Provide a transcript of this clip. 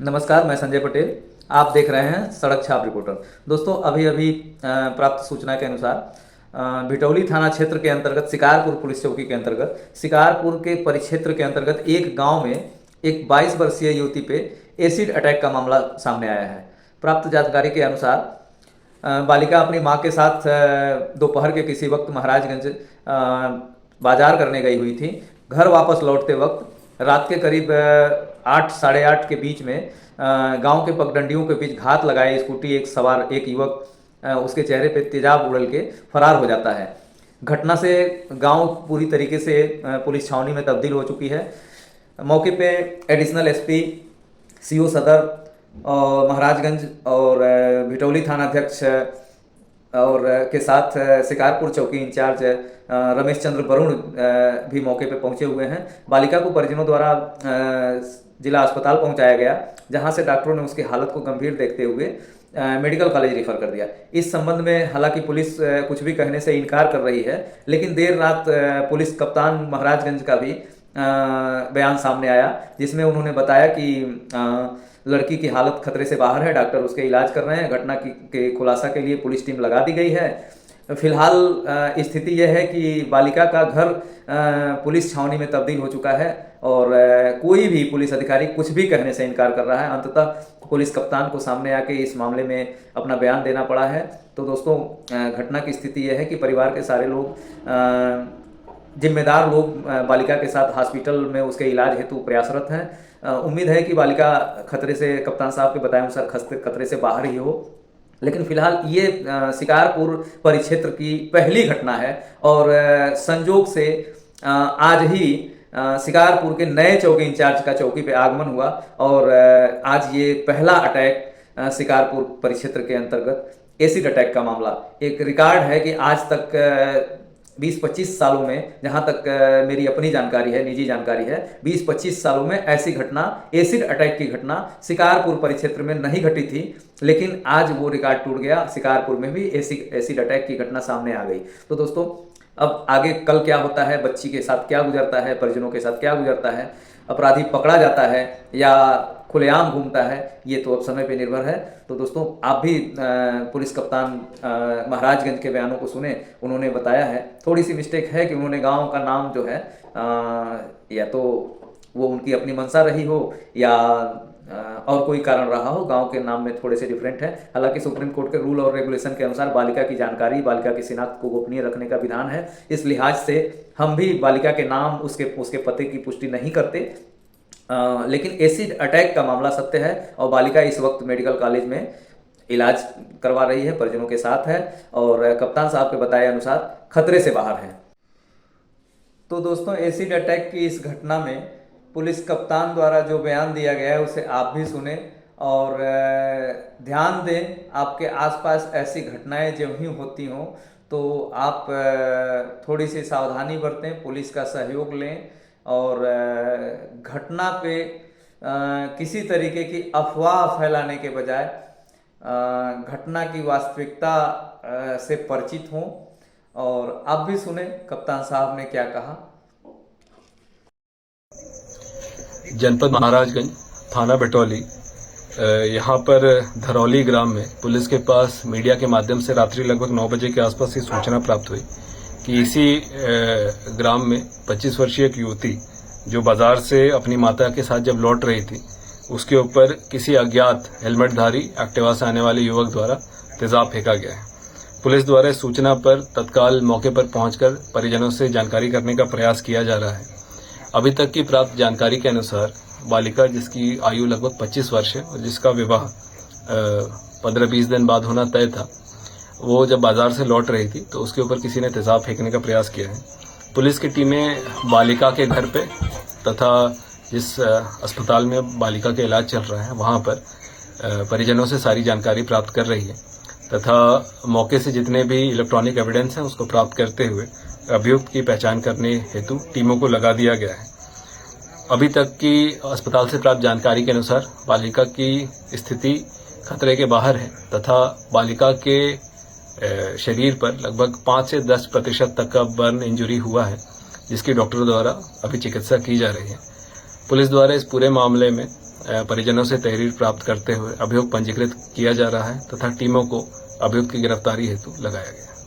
नमस्कार, मैं संजय पटेल। आप देख रहे हैं सड़क छाप रिपोर्टर। दोस्तों, अभी अभी प्राप्त सूचना के अनुसार भिटौली थाना क्षेत्र के अंतर्गत शिकारपुर पुलिस चौकी के अंतर्गत शिकारपुर के परिक्षेत्र के अंतर्गत एक गांव में एक 22 वर्षीय युवती पे एसिड अटैक का मामला सामने आया है। प्राप्त जानकारी के अनुसार बालिका अपनी मां के साथ दोपहर के किसी वक्त महाराजगंज बाजार करने गई हुई थी। घर वापस लौटते वक्त रात के करीब 8 साढ़े 8 के बीच में गांव के पगडंडियों के बीच घात लगाए स्कूटी एक सवार एक युवक उसके चेहरे पे तेजाब उड़ल के फरार हो जाता है। घटना से गांव पूरी तरीके से पुलिस छावनी में तब्दील हो चुकी है। मौके पे एडिशनल एसपी, सीओ सदर और महाराजगंज और भिटौली थानाध्यक्ष और के साथ शिकारपुर चौकी इंचार्ज रमेश चंद्र वरुण भी मौके पे पहुंचे हुए हैं। बालिका को परिजनों द्वारा जिला अस्पताल पहुंचाया गया, जहां से डॉक्टरों ने उसकी हालत को गंभीर देखते हुए मेडिकल कॉलेज रेफर कर दिया। इस संबंध में हालांकि पुलिस कुछ भी कहने से इनकार कर रही है, लेकिन देर रात पुलिस कप्तान महाराजगंज का भी बयान सामने आया, जिसमें उन्होंने बताया कि लड़की की हालत खतरे से बाहर है, डॉक्टर उसके इलाज कर रहे हैं। घटना के खुलासा के लिए पुलिस टीम लगा दी गई है। फिलहाल स्थिति यह है कि बालिका का घर पुलिस छावनी में तब्दील हो चुका है और कोई भी पुलिस अधिकारी कुछ भी कहने से इनकार कर रहा है। अंततः पुलिस कप्तान को सामने आके इस मामले में अपना बयान देना पड़ा है। तो दोस्तों, घटना की स्थिति यह है कि परिवार के सारे लोग, जिम्मेदार लोग बालिका के साथ हॉस्पिटल में उसके इलाज हेतु प्रयासरत हैं। उम्मीद है कि बालिका खतरे से, कप्तान साहब के बताए अनुसार, खतरे से बाहर ही हो। लेकिन फिलहाल ये शिकारपुर परिक्षेत्र की पहली घटना है और संजोग से आज ही शिकारपुर के नए चौकी इंचार्ज का चौकी पे आगमन हुआ और आज ये पहला अटैक शिकारपुर परिक्षेत्र के अंतर्गत एसिड अटैक का मामला। एक रिकॉर्ड है कि आज तक 20-25 सालों में, जहां तक मेरी अपनी जानकारी है, निजी जानकारी है, 20-25 सालों में ऐसी घटना, एसिड अटैक की घटना शिकारपुर परिक्षेत्र में नहीं घटी थी। लेकिन आज वो रिकॉर्ड टूट गया, शिकारपुर में भी एसिड अटैक की घटना सामने आ गई। तो दोस्तों, अब आगे कल क्या होता है, बच्ची के साथ क्या गुजरता है, परिजनों के साथ क्या गुजरता है, अपराधी पकड़ा जाता है या खुलेआम घूमता है, ये तो अब समय पे निर्भर है। तो दोस्तों, आप भी पुलिस कप्तान महाराजगंज के बयानों को सुने। उन्होंने बताया है, थोड़ी सी मिस्टेक है कि उन्होंने गांव का नाम जो है या तो वो उनकी अपनी मंशा रही हो या और कोई कारण रहा हो, गांव के नाम में थोड़े से डिफरेंट है। हालांकि सुप्रीम कोर्ट के रूल और रेगुलेशन के अनुसार बालिका की जानकारी, बालिका की शिनाख्त को गोपनीय रखने का विधान है। इस लिहाज से हम भी बालिका के नाम, उसके पते की पुष्टि नहीं करते। लेकिन एसिड अटैक का मामला सत्य है और बालिका इस वक्त मेडिकल कॉलेज में इलाज करवा रही है, परिजनों के साथ है और कप्तान साहब के बताए अनुसार खतरे से बाहर है। तो दोस्तों, एसिड अटैक की इस घटना में पुलिस कप्तान द्वारा जो बयान दिया गया है उसे आप भी सुने और ध्यान दें। आपके आसपास ऐसी घटनाएं जब ही होती हों तो आप थोड़ी सी सावधानी बरतें, पुलिस का सहयोग लें और घटना पे किसी तरीके की अफवाह फैलाने के बजाय घटना की वास्तविकता से परिचित हों। और आप भी सुने कप्तान साहब ने क्या कहा। जनपद महाराजगंज, थाना भिटौली, यहाँ पर धरौली ग्राम में पुलिस के पास मीडिया के माध्यम से रात्रि लगभग 9 बजे के आसपास ये सूचना प्राप्त हुई कि इसी ग्राम में 25 वर्षीय एक युवती जो बाजार से अपनी माता के साथ जब लौट रही थी, उसके ऊपर किसी अज्ञात हेलमेटधारी एक्टिवा से आने वाले युवक द्वारा तेजाब फेंका गया है। पुलिस द्वारा इस सूचना पर तत्काल मौके पर पहुंचकर परिजनों से जानकारी करने का प्रयास किया जा रहा है। अभी तक की प्राप्त जानकारी के अनुसार बालिका, जिसकी आयु लगभग 25 वर्ष है और जिसका विवाह 15-20 दिन बाद होना तय था, वो जब बाजार से लौट रही थी तो उसके ऊपर किसी ने तेजाब फेंकने का प्रयास किया है। पुलिस की टीमें बालिका के घर पे तथा जिस अस्पताल में बालिका का इलाज चल रहा है वहाँ पर परिजनों से सारी जानकारी प्राप्त कर रही है तथा मौके से जितने भी इलेक्ट्रॉनिक एविडेंस हैं उसको प्राप्त करते हुए अभियुक्त की पहचान करने हेतु टीमों को लगा दिया गया है। अभी तक की अस्पताल से प्राप्त जानकारी के अनुसार बालिका की स्थिति खतरे के बाहर है तथा बालिका के शरीर पर लगभग 5 से 10% तक का बर्न इंजरी हुआ है, जिसकी डॉक्टरों द्वारा अभी चिकित्सा की जा रही है। पुलिस द्वारा इस पूरे मामले में परिजनों से तहरीर प्राप्त करते हुए अभियोग पंजीकृत किया जा रहा है तथा टीमों को अभियुक्त की गिरफ्तारी हेतु लगाया गया।